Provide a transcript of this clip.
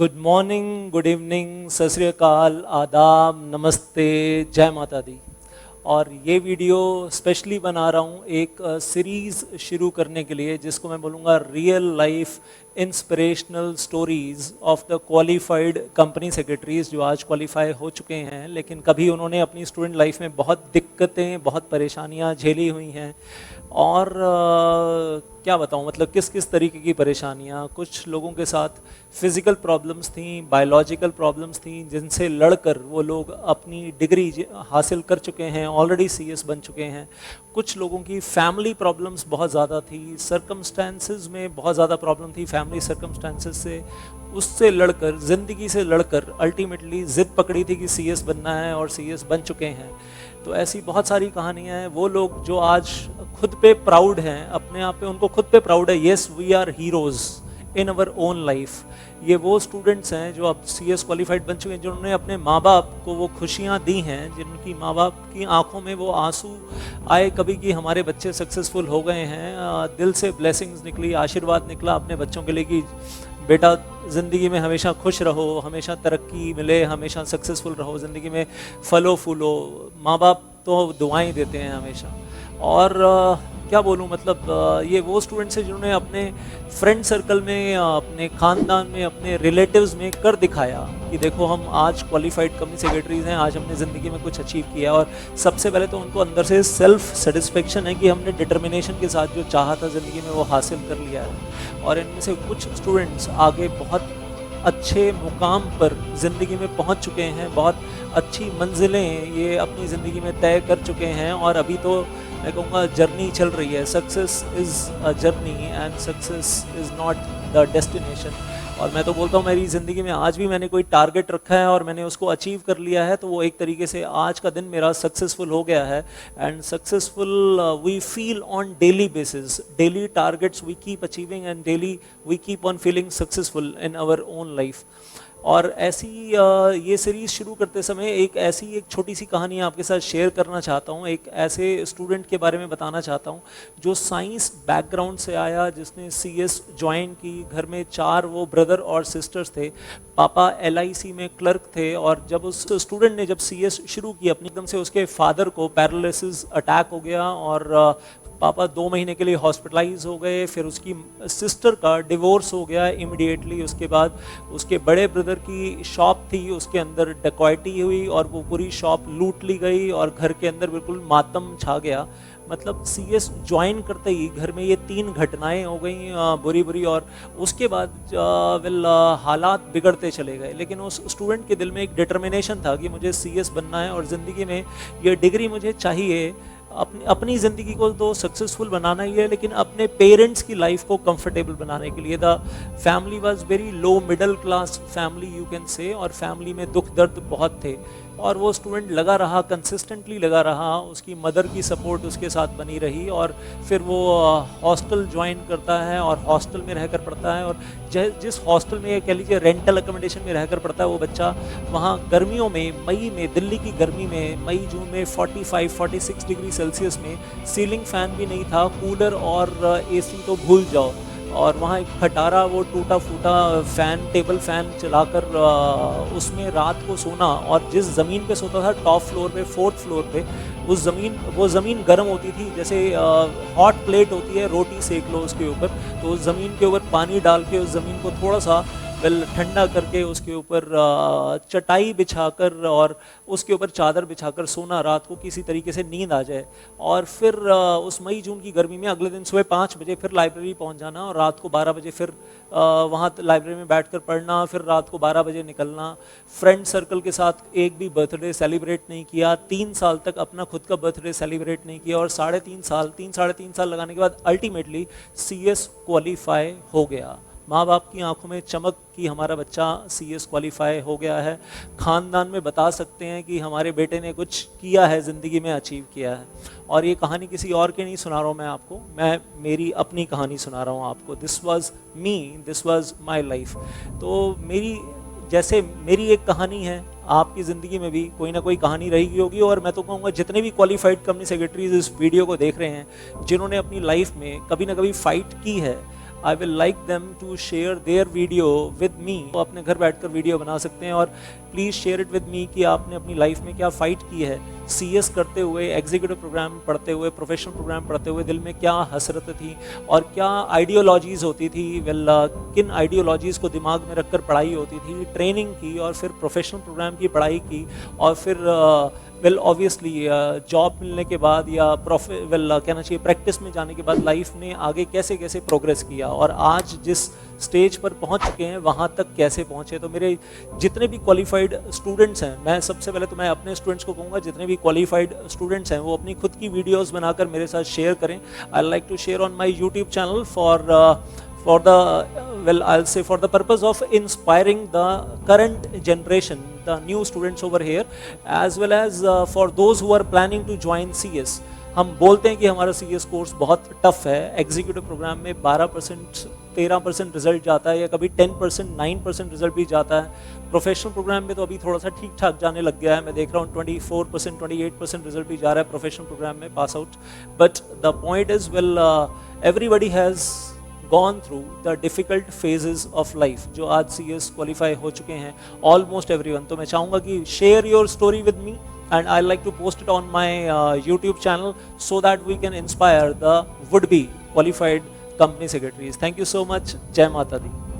Good morning, good evening, सत श्री अकाल, आदाब, नमस्ते, जय माता दी। और ये वीडियो स्पेशली बना रहा हूँ एक सीरीज़ शुरू करने के लिए जिसको मैं बोलूँगा real life inspirational stories of the qualified company secretaries जो आज क्वालिफाई हो चुके हैं, लेकिन कभी उन्होंने अपनी स्टूडेंट लाइफ में बहुत दिक्कतें, बहुत परेशानियाँ झेली हुई हैं। और क्या बताऊँ, मतलब किस किस तरीके की परेशानियाँ। कुछ लोगों के साथ फिज़िकल प्रॉब्लम्स थी, बायोलॉजिकल प्रॉब्लम्स थी, जिनसे लड़कर वो लोग अपनी डिग्री हासिल कर चुके हैं, ऑलरेडी सीएस बन चुके हैं। कुछ लोगों की फैमिली प्रॉब्लम्स बहुत ज़्यादा थी, सर्कमस्टेंसेस में बहुत ज़्यादा प्रॉब्लम थी, फैमिली सर्कमस्टेंसेस से उससे लड़कर, ज़िंदगी से लड़कर अल्टीमेटली ज़िद पकड़ी थी कि सीएस बनना है और सीएस बन चुके हैं। तो ऐसी बहुत सारी कहानियाँ हैं। वो लोग जो आज खुद पे प्राउड हैं, अपने आप पे उनको खुद पे प्राउड है, yes we are heroes in our own life. ये वो स्टूडेंट्स हैं जो अब सीएस क्वालिफाइड बन चुके हैं, जिन्होंने अपने माँ बाप को वो खुशियाँ दी हैं, जिनकी माँ बाप की आंखों में वो आंसू आए कभी कि हमारे बच्चे सक्सेसफुल हो गए हैं। दिल से ब्लेसिंग्स निकली, आशीर्वाद निकला अपने बच्चों के लिए कि बेटा ज़िंदगी में हमेशा खुश रहो, हमेशा तरक्की मिले, हमेशा सक्सेसफुल रहो, ज़िंदगी में फलो फूलो। माँ बाप तो दुआएं देते हैं हमेशा। और क्या बोलूँ, मतलब ये वो स्टूडेंट्स हैं जिन्होंने अपने फ्रेंड सर्कल में, अपने ख़ानदान में, अपने रिलेटिव्स में कर दिखाया कि देखो हम आज क्वालिफाइड कंपनी सेक्रेटरीज़ हैं, आज हमने ज़िंदगी में कुछ अचीव किया। और सबसे पहले तो उनको अंदर से सेल्फ सेटिस्फेक्शन है कि हमने डिटर्मिनेशन के साथ जो चाहा था ज़िंदगी में वो हासिल कर लिया है। और इनमें से कुछ स्टूडेंट्स आगे बहुत अच्छे मुकाम पर ज़िंदगी में पहुंच चुके हैं, बहुत अच्छी मंजिलें ये अपनी ज़िंदगी में तय कर चुके हैं। और अभी तो मैं कहूँगा जर्नी चल रही है। Success is a journey and success is not the destination. और मैं तो बोलता हूँ मेरी ज़िंदगी में आज भी मैंने कोई टारगेट रखा है और मैंने उसको अचीव कर लिया है, तो वो एक तरीके से आज का दिन मेरा सक्सेसफुल हो गया है। And successful we feel on daily basis, daily targets we keep achieving and daily we keep on feeling successful in our own life. और ऐसी ये सीरीज़ शुरू करते समय एक छोटी सी कहानी आपके साथ शेयर करना चाहता हूँ। एक ऐसे स्टूडेंट के बारे में बताना चाहता हूँ जो साइंस बैकग्राउंड से आया, जिसने सीएस ज्वाइन की। घर में 4 वो ब्रदर और सिस्टर्स थे। पापा एलआईसी में क्लर्क थे। और जब उस स्टूडेंट ने जब सीएस शुरू की अपनी, एकदम से उसके फादर को पैरालिसिस अटैक हो गया और पापा 2 महीने के लिए हॉस्पिटलाइज हो गए। फिर उसकी सिस्टर का डिवोर्स हो गया इमीडिएटली। उसके बाद उसके बड़े ब्रदर की शॉप थी, उसके अंदर डकैती हुई और वो पूरी शॉप लूट ली गई और घर के अंदर बिल्कुल मातम छा गया। मतलब सीएस ज्वाइन करते ही घर में ये 3 घटनाएं हो गई बुरी बुरी। और उसके बाद हालात बिगड़ते चले गए। लेकिन उस स्टूडेंट के दिल में एक डिटर्मिनेशन था कि मुझे सीएस बनना है और ज़िंदगी में ये डिग्री मुझे चाहिए। अपनी ज़िंदगी को तो सक्सेसफुल बनाना ही है, लेकिन अपने पेरेंट्स की लाइफ को कंफर्टेबल बनाने के लिए। The family was very low middle class family you can say, और फैमिली में दुख दर्द बहुत थे। और वो स्टूडेंट लगा रहा, कंसिस्टेंटली लगा रहा, उसकी मदर की सपोर्ट उसके साथ बनी रही। और फिर वो हॉस्टल ज्वाइन करता है और हॉस्टल में रहकर पढ़ता है। और जिस हॉस्टल में, कह लीजिए रेंटल अकोमोडेशन में रहकर पढ़ता है वो बच्चा, वहाँ गर्मियों में, मई में, दिल्ली की गर्मी में, मई जून में 45-46 डिग्री सेल्सियस में सीलिंग फ़ैन भी नहीं था, कूलर और एसी तो भूल जाओ। और वहाँ एक खटारा, वो टूटा फूटा फ़ैन, टेबल फ़ैन चलाकर उसमें रात को सोना। और जिस ज़मीन पे सोता था, टॉप फ्लोर पे, 4th फ्लोर पे, वो ज़मीन गर्म होती थी, जैसे हॉट प्लेट होती है, रोटी सेक लो उसके ऊपर, तो उस ज़मीन के ऊपर पानी डाल के उस ज़मीन को थोड़ा सा ठंडा करके उसके ऊपर चटाई बिछाकर और उसके ऊपर चादर बिछाकर सोना, रात को किसी तरीके से नींद आ जाए। और फिर उस मई जून की गर्मी में अगले दिन सुबह 5 बजे फिर लाइब्रेरी पहुंच जाना और रात को 12 बजे फिर वहाँ लाइब्रेरी में बैठकर पढ़ना, फिर रात को 12 बजे निकलना। फ्रेंड सर्कल के साथ एक भी बर्थडे सेलिब्रेट नहीं किया। 3 साल तक अपना खुद का बर्थडे सेलिब्रेट नहीं किया। और 3.5 साल लगाने के बाद अल्टीमेटली सीएस क्वालिफाई हो गया। माँ बाप की आंखों में चमक कि हमारा बच्चा सीएस क्वालिफाई हो गया है। ख़ानदान में बता सकते हैं कि हमारे बेटे ने कुछ किया है, ज़िंदगी में अचीव किया है। और ये कहानी किसी और की नहीं सुना रहा हूँ मैं आपको, मैं मेरी अपनी कहानी सुना रहा हूँ आपको। This was me, this was my life. तो जैसे मेरी एक कहानी है, आपकी ज़िंदगी में भी कोई ना कोई कहानी रही होगी। और मैं तो कहूँगा जितने भी क्वालिफाइड कंपनी सेक्रेटरीज इस वीडियो को देख रहे हैं, जिन्होंने अपनी लाइफ में कभी ना कभी फ़ाइट की है, I will like them to share their video with me. तो अपने घर बैठकर वीडियो बना सकते हैं और please share it with me कि आपने अपनी लाइफ में क्या फ़ाइट की है, CS करते हुए, एग्जीक्यूटिव प्रोग्राम पढ़ते हुए, प्रोफेशनल प्रोग्राम पढ़ते हुए दिल में क्या हसरत थी और क्या आइडियोलॉजीज़ होती थी। किन आइडियोलॉजीज़ को दिमाग में रखकर पढ़ाई होती थी, ट्रेनिंग की और फिर प्रोफेशनल प्रोग्राम की पढ़ाई की और फिर ऑब्वियसली जॉब मिलने के बाद या कहना चाहिए प्रैक्टिस में जाने के बाद लाइफ में आगे कैसे कैसे प्रोग्रेस किया और आज जिस स्टेज पर पहुंच चुके हैं वहां तक कैसे पहुंचे। तो मेरे जितने भी क्वालिफाइड स्टूडेंट्स हैं, मैं सबसे पहले तो मैं अपने स्टूडेंट्स को कहूँगा जितने भी क्वालिफाइड स्टूडेंट्स हैं वो अपनी खुद की वीडियोस बनाकर मेरे साथ शेयर करें। I like to share on my YouTube channel for the purpose of inspiring the current generation, the new students over here, as well as for those who are planning to join CS। हम बोलते हैं कि हमारा CS course बहुत tough है, executive programme में 12% 13% result जाता है या कभी 10% 9% रिजल्ट भी जाता है। प्रोफेशनल प्रोग्राम में तो अभी थोड़ा सा ठीक ठाक जाने लग गया है, मैं देख रहा हूँ 24% 28% रिजल्ट भी जा रहा है प्रोफेशनल प्रोग्राम में pass out. But the point is everybody has gone through the difficult phases of life। जो आज CS क्वालिफाई हो चुके हैं almost everyone, तो मैं चाहूँगा कि share your story with me and I like to post it on my YouTube channel so that we can inspire the would be qualified company secretaries। Thank you so much। जय माता दी।